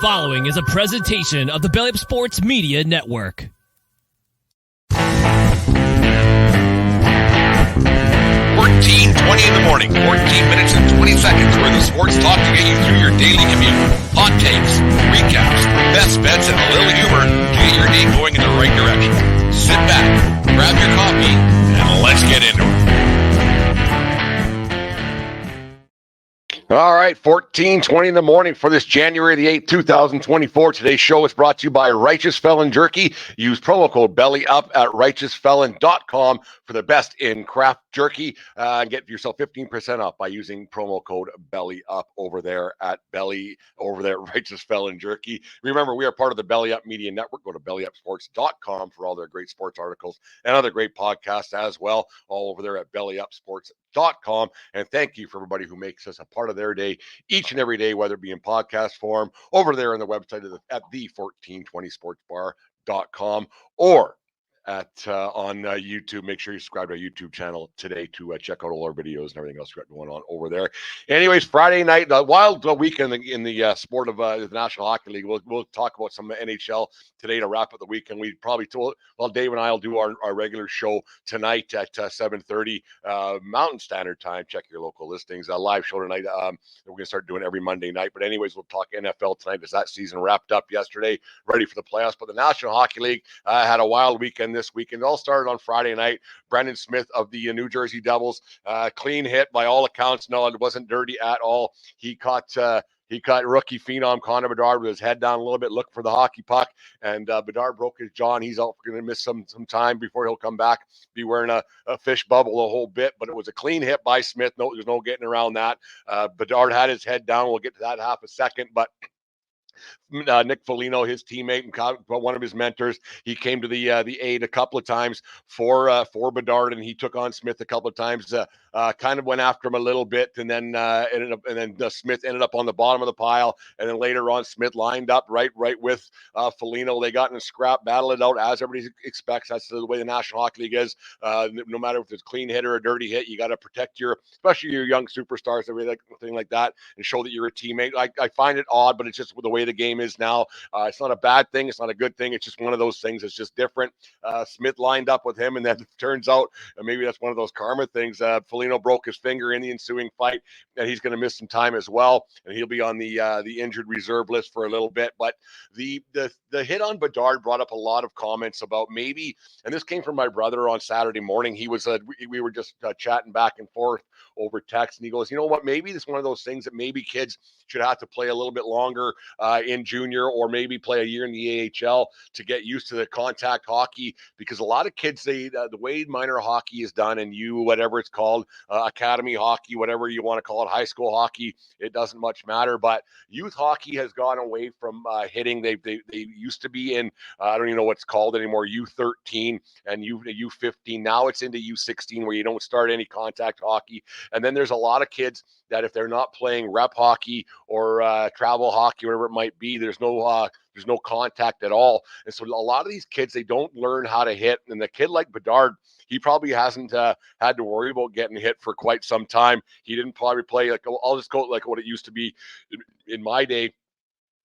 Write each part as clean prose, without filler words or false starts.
following is a presentation of the Belly Up Sports Media Network. 14:20 in the morning, 14 minutes and 20 seconds where the sports talk to get you through your daily commute. Hot takes, recaps, best bets, and a little humor to get your day going in the right direction. Sit back, grab your coffee, and let's get into it. All right, 14:20 in the morning for this January the 8th, 2024. Today's show is brought to you by Righteous Felon Jerky. Use promo code BELLYUP at righteousfelon.com for the best in craft jerky. Get yourself 15% off by using promo code BELLYUP over there at Righteous Felon Jerky. Remember, we are part of the Belly Up Media Network. Go to bellyupsports.com for all their great sports articles and other great podcasts as well, all over there at bellyupsports.com. And thank you for everybody who makes us a part of their day each and every day, whether it be in podcast form over there on the website at the1420sportsbar.com or on YouTube. Make sure you subscribe to our YouTube channel today to check out all our videos and everything else we got going on over there. Anyways, Friday night, the wild weekend in the sport of the National Hockey League. We'll talk about some NHL today to wrap up the weekend. We probably Dave and I will do our regular show tonight at 7:30 Mountain Standard Time. Check your local listings. A live show tonight. We're going to start doing every Monday night. But anyways, we'll talk NFL tonight as that season wrapped up yesterday, ready for the playoffs. But the National Hockey League had a wild weekend this weekend. It all started on Friday night. Brendan Smith of the New Jersey Devils, clean hit by all accounts. No, it wasn't dirty at all. He caught rookie phenom Connor Bedard with his head down a little bit, looking for the hockey puck, and Bedard broke his jaw, and he's out for going to miss some time before he'll come back. Be wearing a fish bubble a whole bit, but it was a clean hit by Smith. No, there's no getting around that. Bedard had his head down. We'll get to that in half a second, but Nick Foligno, his teammate and one of his mentors, he came to the aid a couple of times for Bedard, and he took on Smith a couple of times. Kind of went after him a little bit, and then Smith ended up on the bottom of the pile, and then later on Smith lined up right with Foligno. They got in a scrap, battled it out as everybody expects. That's the way the National Hockey League is. No matter if it's a clean hit or a dirty hit, you got to protect especially your young superstars, everything like that, and show that you're a teammate. I find it odd, but it's just the way the game is now. It's not a bad thing. It's not a good thing. It's just one of those things. It's just different. Smith lined up with him, and then it turns out maybe that's one of those karma things. Foligno broke his finger in the ensuing fight, and he's going to miss some time as well, and he'll be on the injured reserve list for a little bit. But the hit on Bedard brought up a lot of comments about maybe, and this came from my brother on Saturday morning. He was we were just chatting back and forth over text, and he goes, you know what, maybe this is one of those things that maybe kids should have to play a little bit longer in junior, or maybe play a year in the AHL to get used to the contact hockey, because a lot of kids say that the way minor hockey is done, and whatever it's called, academy hockey, whatever you want to call it, high school hockey, it doesn't much matter. But youth hockey has gone away from hitting. They used to be in I don't even know what's called anymore, U13 and U15. Now it's into U16 where you don't start any contact hockey. And then there's a lot of kids that if they're not playing rep hockey or travel hockey, whatever it might be, there's no contact at all. And so a lot of these kids, they don't learn how to hit. And the kid like Bedard, he probably hasn't had to worry about getting hit for quite some time. He didn't probably play I'll just go like what it used to be in my day.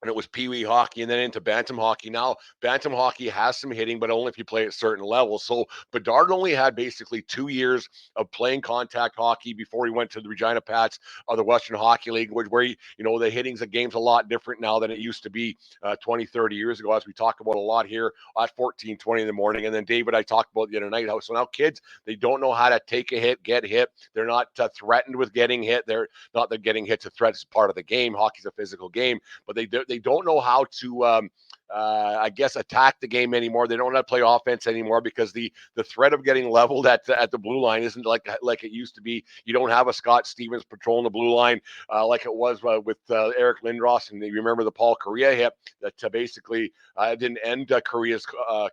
And it was peewee hockey and then into bantam hockey. Now, bantam hockey has some hitting, but only if you play at certain levels. So Bedard only had basically 2 years of playing contact hockey before he went to the Regina Pats of the Western Hockey League, where the hitting's of game's a lot different now than it used to be 20, 30 years ago, as we talk about a lot here at 14:20 in the morning. And then David, I talked about the other night how so now kids, they don't know how to take a hit, get hit. They're not threatened with getting hit. They're not that getting hit's a threat. It's part of the game. Hockey's a physical game, but they don't know how to attack the game anymore. They don't know how to play offense anymore because the threat of getting leveled at the blue line isn't like it used to be. You don't have a Scott Stevens patrolling the blue line like it was with Eric Lindros, and you remember the Paul Kariya hit that basically didn't end Kariya's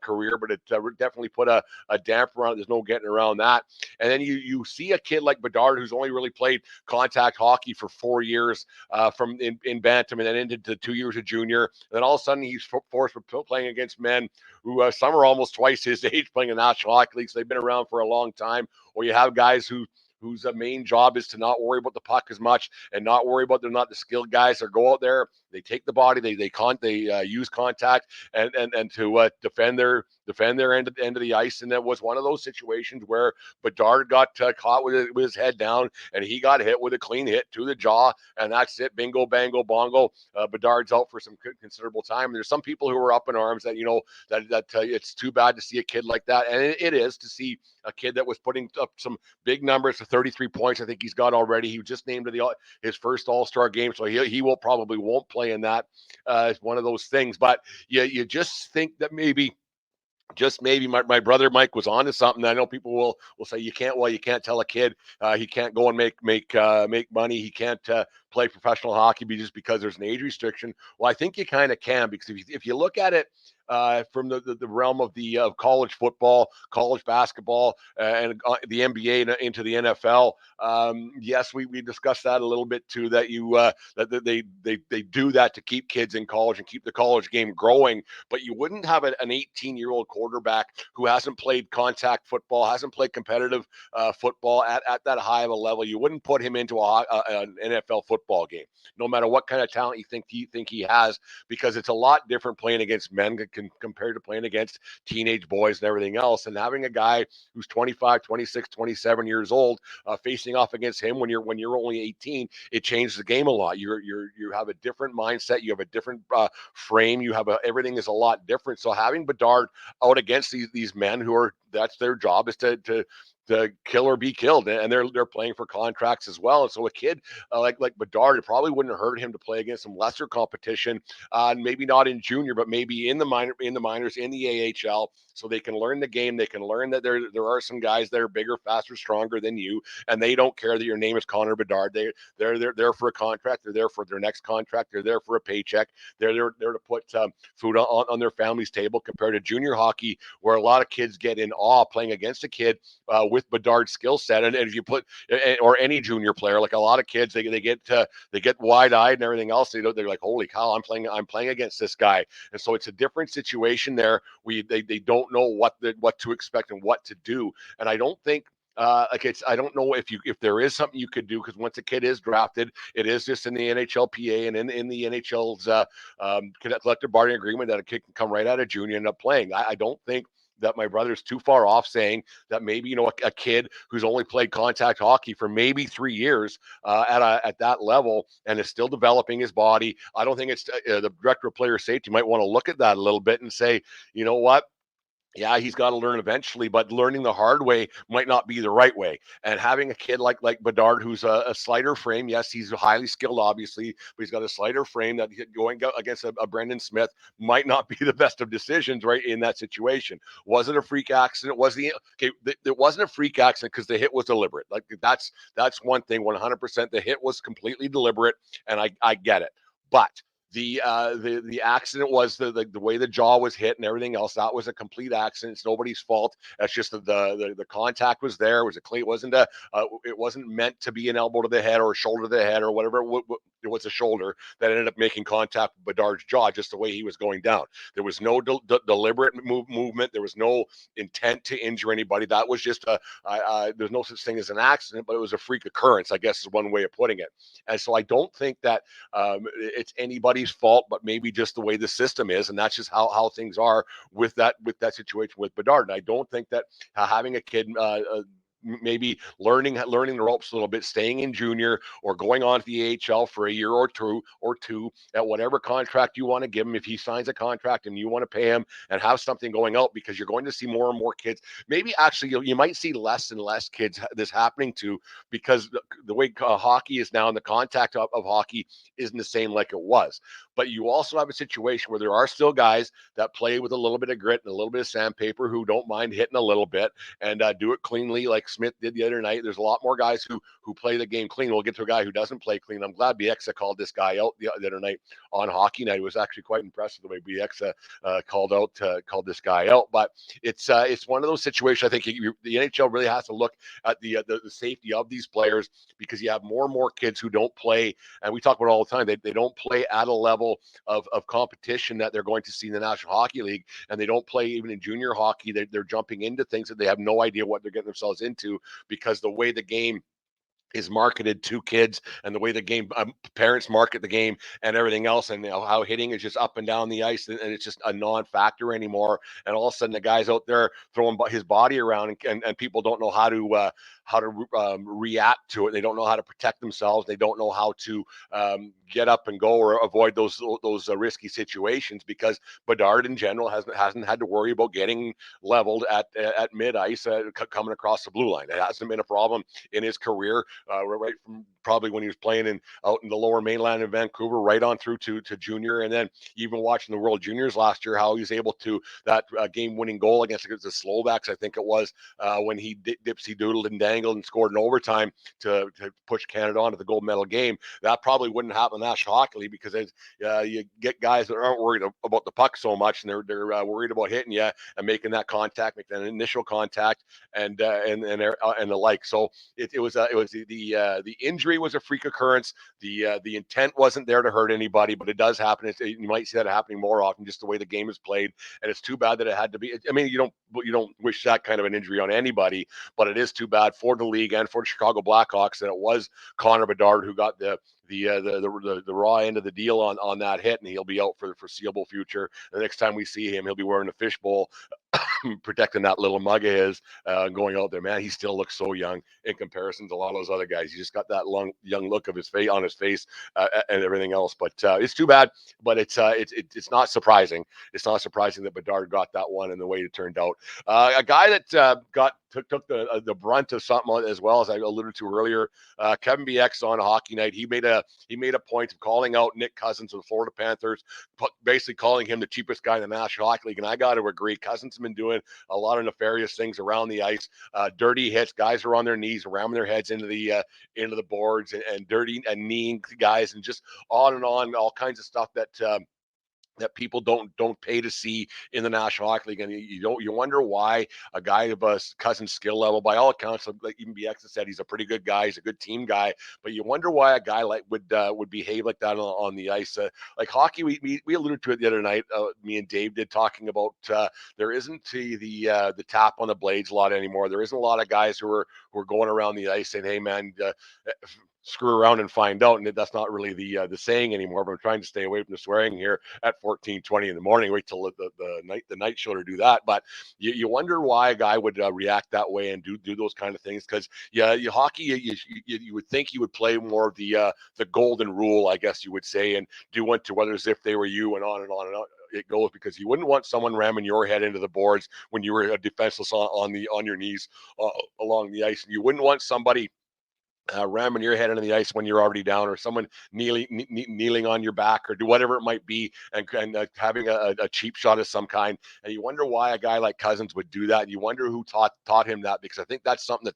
career, but it definitely put a damper on it. There's no getting around that. And then you see a kid like Bedard, who's only really played contact hockey for 4 years from in bantam, and then into 2 years of junior. And then all of a sudden he's forced with playing against men who some are almost twice his age playing in the National Hockey League. So they've been around for a long time. Or you have guys whose main job is to not worry about the puck as much and not worry about they're not the skilled guys that go out there. take the body, they use contact and to defend their end of the ice. And that was one of those situations where Bedard got caught with his head down, and he got hit with a clean hit to the jaw, and that's it. Bingo, bango, bongo. Bedard's out for some considerable time. And there's some people who are up in arms that that it's too bad to see a kid like that, and it is to see a kid that was putting up some big numbers to 33 points. I think he's got already. He was just named to his first All-Star game, so he won't play in that. It's one of those things, but you just think that maybe my brother Mike was onto something. I know people will say you can't tell a kid he can't go and make money. He can't play professional hockey just because there's an age restriction. Well, I think you kind of can, because if you look at it from the realm of college football, college basketball, and the NBA into the NFL. Yes, we discussed that a little bit too. That that they do that to keep kids in college and keep the college game growing. But you wouldn't have an 18-year-old quarterback who hasn't played contact football, hasn't played competitive football at that high of a level. You wouldn't put him into an NFL football game, no matter what kind of talent you think he has, because it's a lot different playing against men compared to playing against teenage boys and everything else. And having a guy who's 25, 26, 27 years old facing off against him when you're only 18, it changes the game a lot. You have a different mindset, you have a different frame, everything is a lot different. So having Bedard out against these men that's their job, is to kill or be killed, and they're playing for contracts as well. And so a kid like Bedard, it probably wouldn't hurt him to play against some lesser competition, maybe not in junior, but maybe in the minors, in the AHL, so they can learn the game. They can learn that there are some guys that are bigger, faster, stronger than you, and they don't care that your name is Connor Bedard. They're there for a contract. They're there for their next contract. They're there for a paycheck. They're there to put food on their family's table, compared to junior hockey, where a lot of kids get in awe playing against a kid with Bedard's skill set. And if you put, or any junior player, like a lot of kids, they get wide-eyed and everything else. They're like, holy cow, I'm playing against this guy. And so it's a different situation there. They don't know what to expect and what to do. And I don't think I don't know if there is something you could do, because once a kid is drafted, it is just in the NHLPA and in the NHL's collective bargaining agreement that a kid can come right out of junior and end up playing. I don't think that my brother's too far off saying that maybe a kid who's only played contact hockey for maybe 3 years at that level and is still developing his body. I don't think it's the director of player safety might want to look at that a little bit and say, you know what? Yeah, he's got to learn eventually, but learning the hard way might not be the right way. And having a kid like Bedard, who's a slighter frame, yes, he's highly skilled, obviously, but he's got a slighter frame, that going against a Brendan Smith might not be the best of decisions, right, in that situation. Was it a freak accident? It wasn't a freak accident because the hit was deliberate. Like that's one thing, 100%. The hit was completely deliberate, and I get it. But the accident was the way the jaw was hit and everything else. That was a complete accident. It's nobody's fault. That's just the contact was there. It was a clean. It wasn't meant to be an elbow to the head or a shoulder to the head or whatever. It was a shoulder that ended up making contact with Bedard's jaw, just the way he was going down. There was no deliberate movement. There was no intent to injure anybody. That was just there's no such thing as an accident, but it was a freak occurrence, I guess is one way of putting it. And so I don't think that it's anybody's fault, but maybe just the way the system is, and that's just how things are with that situation with Bedard. And I don't think that having a kid maybe learning the ropes a little bit, staying in junior or going on to the AHL for a year or two at whatever contract you want to give him, if he signs a contract and you want to pay him, and have something going out, because you're going to see more and more kids. Maybe actually you might see less and less kids this happening to, because the way hockey is now and the contact of hockey isn't the same like it was. But you also have a situation where there are still guys that play with a little bit of grit and a little bit of sandpaper, who don't mind hitting a little bit and do it cleanly, like Smith did the other night. There's a lot more guys who play the game clean. We'll get to a guy who doesn't play clean. I'm glad Bieksa called this guy out the other night on Hockey Night. It was actually quite impressive the way Bieksa called this guy out. But it's one of those situations. I think the NHL really has to look at the safety of these players, because you have more and more kids who don't play, and we talk about it all the time. They don't play at a level of competition that they're going to see in the National Hockey League, and they don't play even in junior hockey. They're jumping into things that they have no idea what they're getting themselves into, because the way the game is marketed to kids and the way the game parents market the game and everything else, and how hitting is just up and down the ice, and it's just a non-factor anymore, and all of a sudden the guy's out there throwing his body around, and people don't know how to react to it. They don't know how to protect themselves. They don't know how to get up and go or avoid those risky situations, because Bedard in general hasn't had to worry about getting leveled at mid ice coming across the blue line. It hasn't been a problem in his career, right from probably when he was playing out in the lower mainland in Vancouver, right on through to junior, and then even watching the World Juniors last year, how he was able to that game-winning goal against the Slovaks, I think it was, when he dipsy doodled and dangled and scored in overtime to push Canada onto the gold medal game. That probably wouldn't happen in the National Hockey League, because you get guys that aren't worried about the puck so much, and they're worried about hitting you and making that contact, making that initial contact, and the like. So it was the injury was a freak occurrence. The intent wasn't there to hurt anybody, but it does happen. You might see that happening more often, just the way the game is played. And it's too bad that it had to be. I mean, you don't wish that kind of an injury on anybody, but it is too bad for the league and for the Chicago Blackhawks that it was Connor Bedard who got the raw end of the deal on that hit, and he'll be out for the foreseeable future. The next time we see him, he'll be wearing a fishbowl, protecting that little mug of his, going out there. Man, he still looks so young in comparison to a lot of those other guys. He just got that young look of his face on his face, and everything else. But it's too bad. But it's not surprising. It's not surprising that Bedard got that one and the way it turned out. A guy that took the brunt of something, as well, as I alluded to earlier, Kevin Bieksa on a hockey night. He made a point of calling out Nick Cousins of the Florida Panthers, basically calling him the cheapest guy in the National Hockey League. And I got to agree, Cousins has been doing a lot of nefarious things around the ice, dirty hits. Guys are on their knees, ramming their heads into the boards, and dirty and kneeing guys, and just on and on, all kinds of stuff that people don't pay to see in the National Hockey League. And you wonder why a guy of a Cousins skill level, by all accounts, like even Bieksa said, he's a pretty good guy, he's a good team guy, but you wonder why a guy like would behave like that on the ice. Like hockey, we alluded to it the other night, me and Dave did, talking about there isn't the tap on the blades a lot anymore. There isn't a lot of guys who are going around the ice saying, hey man, screw around and find out. And that's not really the saying anymore, but I'm trying to stay away from the swearing here at 14:20 in the morning. Wait till the night show to do that. But you wonder why a guy would react that way and do those kind of things, because hockey, you would think you would play more of the golden rule, I guess you would say, and do unto others if they were you, and on and on and on it goes, because you wouldn't want someone ramming your head into the boards when you were defenseless on your knees along the ice, and you wouldn't want somebody ramming your head into the ice when you're already down, or someone kneeling on your back, or do whatever it might be, and having a cheap shot of some kind. And you wonder why a guy like Cousins would do that. And you wonder who taught him that, because I think that's something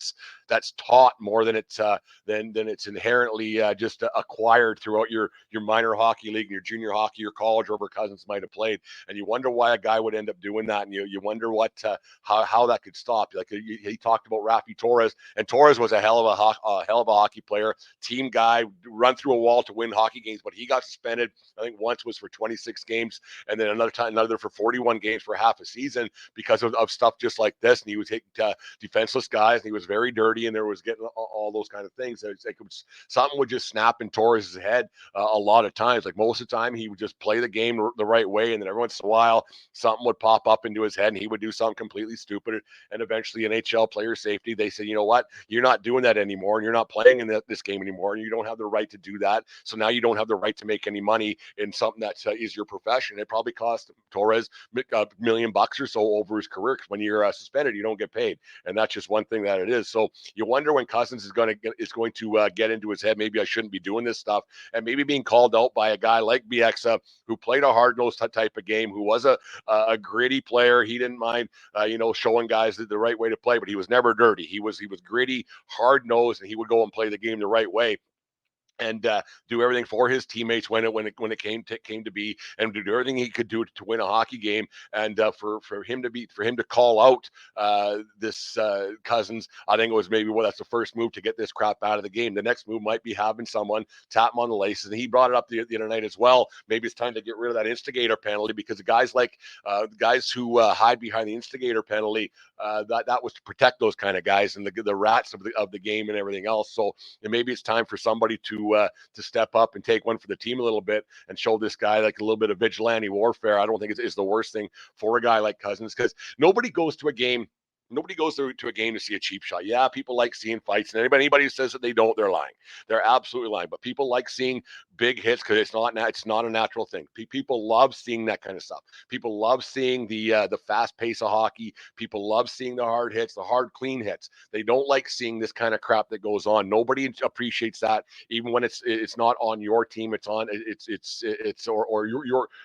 that's taught more than it's inherently just acquired throughout your minor hockey league and your junior hockey, your college, wherever Cousins might have played. And you wonder why a guy would end up doing that, and you wonder what how that could stop. Like he talked about Rafi Torres, and Torres was a hell of a hockey player, team guy, run through a wall to win hockey games, but he got suspended. I think once was for 26 games, and then another for 41 games for half a season, because of stuff just like this. And he would take defenseless guys, and he was very dirty, and there was getting all those kind of things. It's like something would just snap in Torres' head a lot of times. Like most of the time, he would just play the game the right way, and then every once in a while, something would pop up into his head, and he would do something completely stupid. And eventually, NHL player safety, they said, you know what, you're not doing that anymore, and you're not playing in this game anymore, and you don't have the right to do that. So now you don't have the right to make any money in something that is your profession. It probably cost Torres $1 million or so over his career, because when you're suspended, you don't get paid, and that's just one thing that it is. So you wonder when Cousins is going to get into his head, maybe I shouldn't be doing this stuff, and maybe being called out by a guy like Bieksa, who played a hard-nosed type of game, who was a gritty player. He didn't mind showing guys the right way to play, but he was never dirty. He was gritty, hard-nosed, and he would go and play the game the right way. and do everything for his teammates when it came to be, and do everything he could do to win a hockey game. And for him to call out this Cousins, I think it was maybe that's the first move to get this crap out of the game. The next move might be having someone tap him on the laces, and he brought it up the other night as well. Maybe it's time to get rid of that instigator penalty, because the guys guys who hide behind the instigator penalty, that was to protect those kind of guys and the rats of the game and everything else. So and maybe it's time for somebody to step up and take one for the team a little bit and show this guy like a little bit of vigilante warfare. I don't think it's the worst thing for a guy like Cousins, because nobody goes to a game. Nobody goes to a game to see a cheap shot. Yeah, people like seeing fights, and anybody who says that they don't, they're lying. They're absolutely lying. But people like seeing big hits because it's not a natural thing. People love seeing that kind of stuff. People love seeing the fast pace of hockey. People love seeing the hard hits, the hard clean hits. They don't like seeing this kind of crap that goes on. Nobody appreciates that, even when it's not on your team. It's on or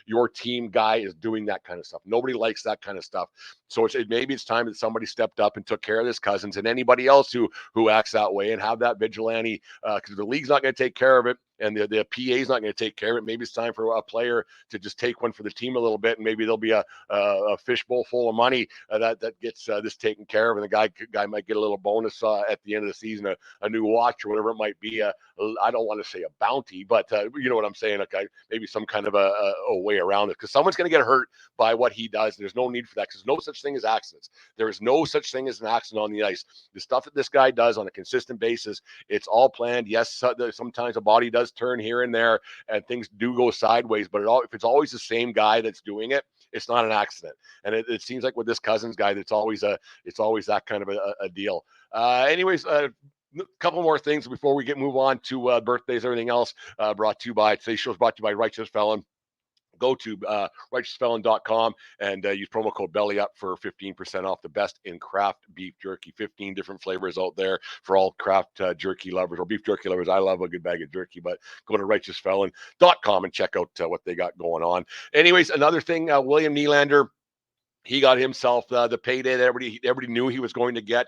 your team guy is doing that kind of stuff. Nobody likes that kind of stuff. So maybe it's time that somebody stepped up and took care of this Cousins and anybody else who acts that way, and have that vigilante, because the league's not going to take care of it, and the PA is not going to take care of it. Maybe it's time for a player to just take one for the team a little bit, and maybe there'll be a fishbowl full of money that gets this taken care of, and the guy might get a little bonus at the end of the season, a new watch or whatever it might be. I don't want to say a bounty, but you know what I'm saying. Okay, maybe some kind of a way around it, because someone's going to get hurt by what he does. There's no need for that, because there's no such thing as accidents. There is no such thing as an accident on the ice. The stuff that this guy does on a consistent basis, it's all planned. Yes, sometimes a body does turn here and there, and things do go sideways. But if it's always the same guy that's doing it, it's not an accident. And it seems like with this Cousins guy, it's always that kind of a deal. Anyways. A couple more things before we move on to birthdays, everything else. Brought to you by today's show is brought to you by Righteous Felon. Go to righteousfelon.com and use promo code BELLYUP for 15% off the best in craft beef jerky. 15 different flavors out there for all craft jerky lovers or beef jerky lovers. I love a good bag of jerky, but go to righteousfelon.com and check out what they got going on. Anyways, another thing, William Nylander, he got himself the payday that everybody knew he was going to get.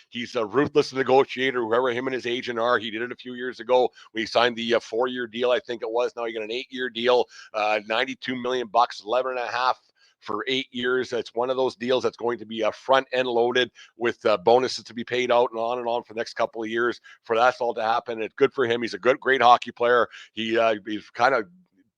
He's a ruthless negotiator, whoever him and his agent are. He did it a few years ago when he signed the 4-year deal, I think it was. Now he got an 8-year deal, $92 million, 11.5 for 8 years. It's one of those deals that's going to be front end loaded with bonuses to be paid out and on for the next couple of years for that's all to happen. It's good for him. He's a great hockey player. He's kind of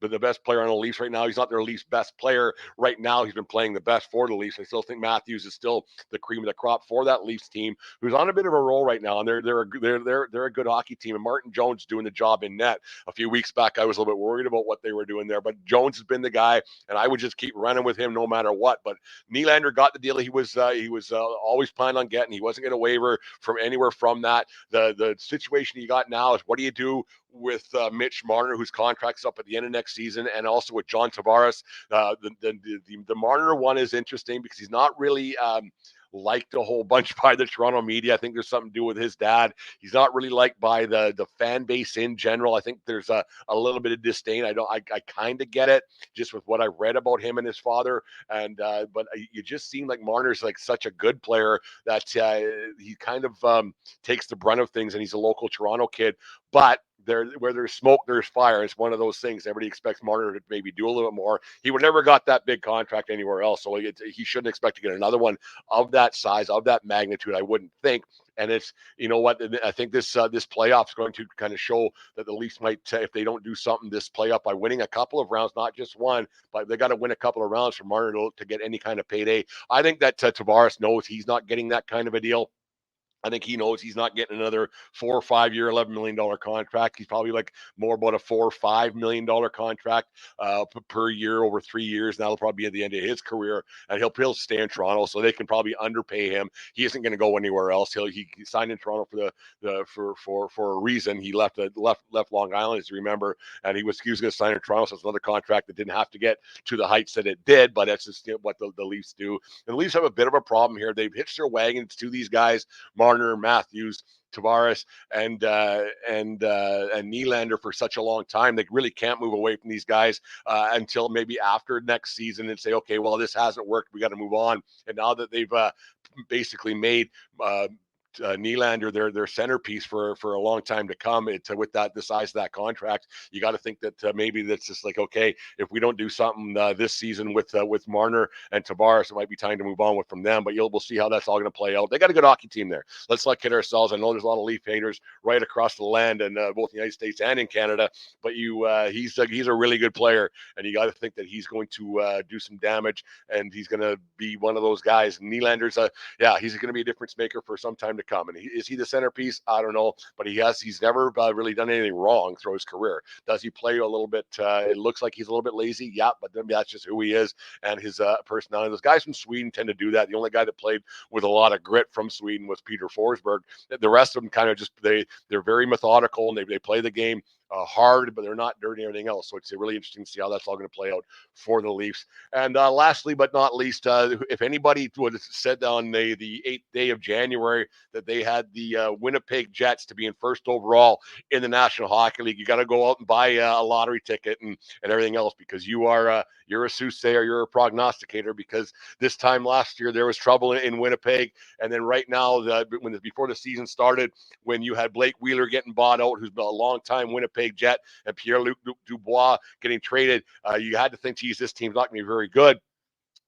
the best player on the Leafs right now. He's not their Leafs best player right now. He's been playing the best for the Leafs. I still think Matthews is still the cream of the crop for that Leafs team, who's on a bit of a roll right now, and they're a good hockey team. And Martin Jones doing the job in net. A few weeks back, I was a little bit worried about what they were doing there, but Jones has been the guy, and I would just keep running with him no matter what. But Nylander got the deal he was always planning on getting. He wasn't going to waver from anywhere from that. The situation he got now is, what do you do with Mitch Marner, whose contract's up at the end of next season, and also with John Tavares? The Marner one is interesting because he's not really liked a whole bunch by the Toronto media. I think there's something to do with his dad. He's not really liked by the fan base in general. I think there's a little bit of disdain. I kind of get it just with what I read about him and his father. And but you just seem like Marner's like such a good player that he kind of takes the brunt of things, and he's a local Toronto kid. But where there's smoke, there's fire. It's one of those things. Everybody expects Marner to maybe do a little bit more. He would never got that big contract anywhere else, so he shouldn't expect to get another one of that size, of that magnitude, I wouldn't think. And it's, you know what, I think this playoff is going to kind of show that the Leafs might, if they don't do something this playoff by winning a couple of rounds, not just one, but they got to win a couple of rounds for Marner to get any kind of payday. I think that Tavares knows he's not getting that kind of a deal. I think he knows he's not getting another 4 or 5 year, $11 million contract. He's probably like more about a $4 or $5 million contract per year over 3 years. That'll probably be at the end of his career, and he'll stay in Toronto, so they can probably underpay him. He isn't going to go anywhere else. He signed in Toronto for a reason. He left Long Island, as you remember, and he was going to sign in Toronto. So it's another contract that didn't have to get to the heights that it did, but that's just what the Leafs do. And the Leafs have a bit of a problem here. They've hitched their wagons to these guys, Marner, Matthews, Tavares, and Nylander for such a long time. They really can't move away from these guys until maybe after next season and say, okay, well, this hasn't worked. We got to move on. And now that they've basically made Nylander, their centerpiece for a long time to come. With the size of that contract, you got to think that maybe that's just like, okay, if we don't do something this season with Marner and Tavares, it might be time to move on from them. But we'll see how that's all going to play out. They got a good hockey team there. Let's not kid ourselves. I know there's a lot of Leaf haters right across the land, and both in the United States and in Canada. But he's a really good player, and you got to think that he's going to do some damage, and he's going to be one of those guys. Nylander's he's going to be a difference maker for some time to come. And is he the centerpiece? I don't know, but he's never really done anything wrong throughout his career. Does he play a little bit? It looks like he's a little bit lazy. Yeah, but that's just who he is and his personality. Those guys from Sweden tend to do that. The only guy that played with a lot of grit from Sweden was Peter Forsberg. The rest of them kind of just they're very methodical, and they play the game hard, but they're not dirty or anything else. So it's really interesting to see how that's all going to play out for the Leafs. And lastly, but not least, if anybody would have said on the 8th day of January that they had the Winnipeg Jets to be in first overall in the National Hockey League, you got to go out and buy a lottery ticket and everything else, because you're a soothsayer, you're a prognosticator, because this time last year there was trouble in Winnipeg. And then right now, before the season started, when you had Blake Wheeler getting bought out, who's been a long-time Winnipeg Jet, and Pierre-Luc Dubois getting traded, you had to think, geez, this team's not going to be very good.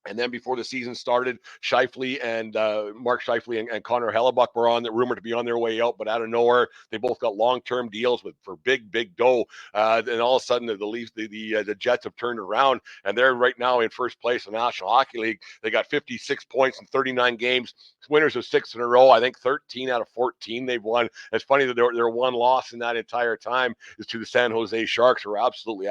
And then before the season started, Scheifele and Mark Scheifele and Connor Hellebuck were rumored to be on their way out, but out of nowhere, they both got long-term deals for big dough. And all of a sudden, the Leafs, the Jets have turned around, and they're right now in first place in the National Hockey League. They got 56 points in 39 games. Winners of 6 in a row. I think 13 out of 14 they've won. It's funny that their one loss in that entire time is to the San Jose Sharks, who are absolutely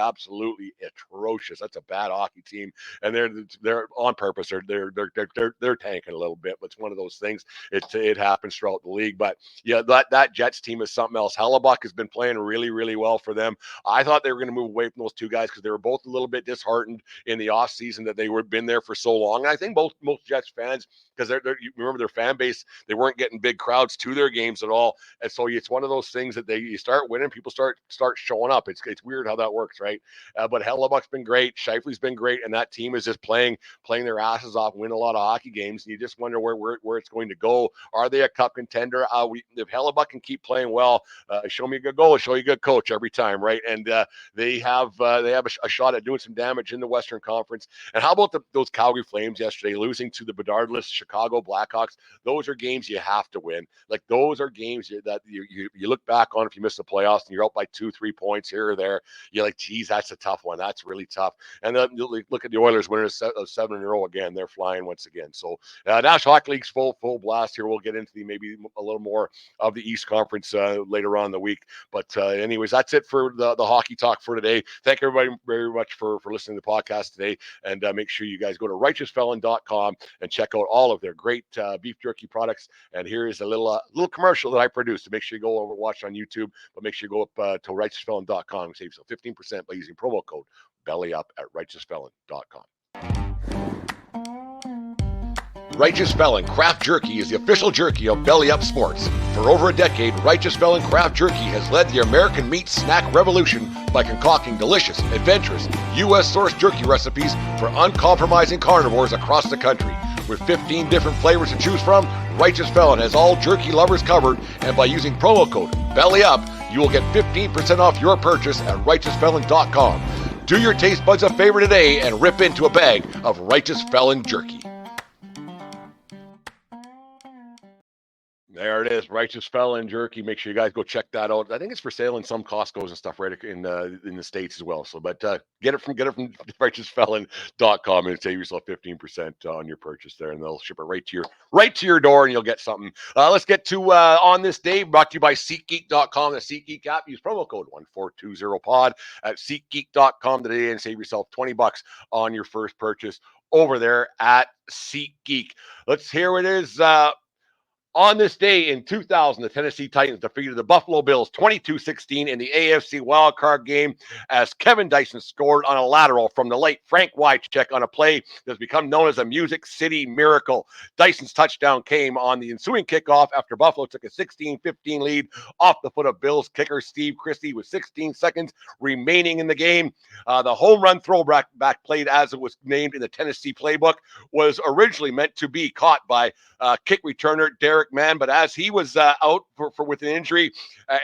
atrocious. That's a bad hockey team, and they're on purpose. They're tanking a little bit, but it's one of those things. It happens throughout the league. But yeah, that Jets team is something else. Hellebuck has been playing really well for them. I thought they were going to move away from those two guys because they were both a little bit disheartened in the off season that they were been there for so long. And I think most Jets fans, because you remember their fan base, they weren't getting big crowds to their games at all, and so it's one of those things that you start winning, people start showing up. It's weird how that works, right? But Hellebuck's been great, Scheifele's been great, and that team is just playing their asses off, win a lot of hockey games, and you just wonder where it's going to go. Are they a cup contender? If Hellebuck can keep playing well, show me a good goal, show you a good coach every time, right? And they have a shot at doing some damage in the Western Conference. And how about those Calgary Flames yesterday, losing to the Bedardless Chicago Blackhawks? Those are games you have to win. Like, those are games that you look back on if you miss the playoffs and you're out by 2-3 points here or there. You're like, geez, that's a tough one. That's really tough. And then look at the Oilers winning 7 in a row again. They're flying once again. So National Hockey League's full blast here. We'll get into maybe a little more of the East Conference later on in the week. But anyways, that's it for the hockey talk for today. Thank everybody very much for listening to the podcast today. And make sure you guys go to righteousfelon.com and check out all of their great beef jerky products. And here is a little commercial that I produced. So make sure you go over and watch on YouTube, but make sure you go up to righteousfelon.com and save yourself 15% by using promo code BELLYUP at righteousfelon.com. Righteous Felon Craft Jerky is the official jerky of Belly Up Sports. For over a decade, Righteous Felon Craft Jerky has led the American meat snack revolution by concocting delicious, adventurous, U.S.-sourced jerky recipes for uncompromising carnivores across the country. With 15 different flavors to choose from, Righteous Felon has all jerky lovers covered, and by using promo code BELLYUP, you will get 15% off your purchase at righteousfelon.com. Do your taste buds a favor today and rip into a bag of Righteous Felon jerky. There it is, Righteous Felon jerky. Make sure you guys go check that out. I think it's for sale in some Costco's and stuff right in the States as well. So, but get it from righteousfelon.com and save yourself 15% on your purchase there, and they'll ship it right to your door, and you'll get something. Let's get to on this day, brought to you by SeatGeek.com. The SeatGeek app. Use promo code 1420pod at SeatGeek.com today and save yourself $20 on your first purchase over there at SeatGeek. Here it is. On this day in 2000, the Tennessee Titans defeated the Buffalo Bills 22-16 in the AFC wildcard game as Kevin Dyson scored on a lateral from the late Frank Wycheck on a play that's become known as a Music City Miracle. Dyson's touchdown came on the ensuing kickoff after Buffalo took a 16-15 lead off the foot of Bills kicker Steve Christie with 16 seconds remaining in the game. The home run throwback played as it was named in the Tennessee playbook was originally meant to be caught by kick returner Derek historic man. But as he was out with an injury,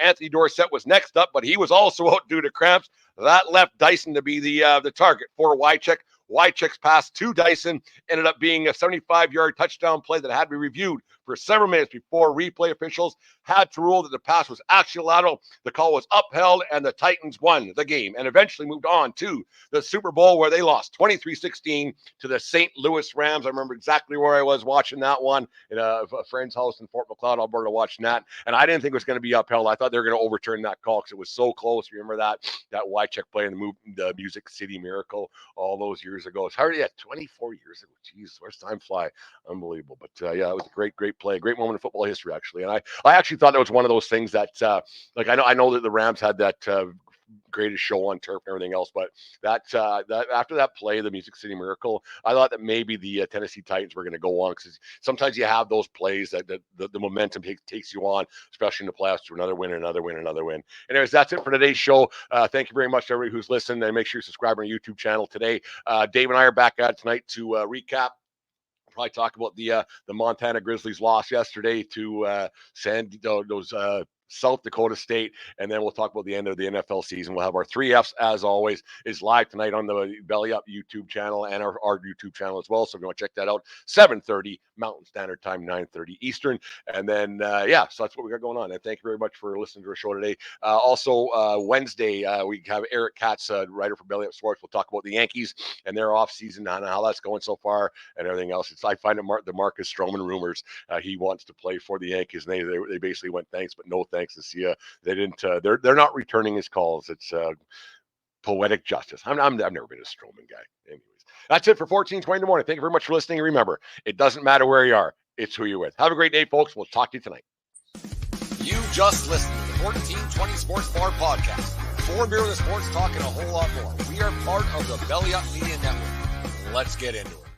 Anthony Dorsett was next up, but he was also out due to cramps. That left Dyson to be the target for Wycheck. Wycheck's pass to Dyson ended up being a 75-yard touchdown play that had to be reviewed for several minutes before replay officials had to rule that the pass was actually lateral. The call was upheld, and the Titans won the game and eventually moved on to the Super Bowl, where they lost 23-16 to the St. Louis Rams. I remember exactly where I was watching that one in a friend's house in Fort McLeod, Alberta, watching that, and I didn't think it was going to be upheld. I thought they were going to overturn that call because it was so close. Remember that Wycheck play in the Music City Miracle all those years ago. It's hard, 24 years ago. Jeez, where's time fly? Unbelievable. But it was a great play, a great moment in football history, actually. And I actually thought that was one of those things that, I know that the Rams had that greatest show on turf and everything else, but that after that play, the Music City Miracle, I thought that maybe the Tennessee Titans were going to go on, because sometimes you have those plays that the momentum takes you on, especially in the playoffs, to another win. Anyways, that's it for today's show. Thank you very much to everybody who's listened, and make sure you subscribe to our YouTube channel today. Dave and I are back at tonight to recap. Probably talk about the Montana Grizzlies loss yesterday to South Dakota State, and then we'll talk about the end of the NFL season. We'll have our 3Fs, as always, is live tonight on the Belly Up YouTube channel and our YouTube channel as well. So if you want to check that out, 7:30 Mountain Standard Time, 9:30 Eastern. And then, so that's what we got going on. And thank you very much for listening to our show today. Also, Wednesday, we have Eric Katz, writer for Belly Up Sports. We'll talk about the Yankees and their offseason and how that's going so far and everything else. I find it the Marcus Stroman rumors. He wants to play for the Yankees, and they basically went thanks, but no thanks this year. They didn't. They're not returning his calls. It's poetic justice. I've never been a Stroman guy. Anyways, that's it for 1420 in the morning. Thank you very much for listening. And remember, it doesn't matter where you are; it's who you're with. Have a great day, folks. We'll talk to you tonight. You just listened to the 1420 Sports Bar Podcast. More beer with sports talk and a whole lot more. We are part of the Belly Up Media Network. Let's get into it.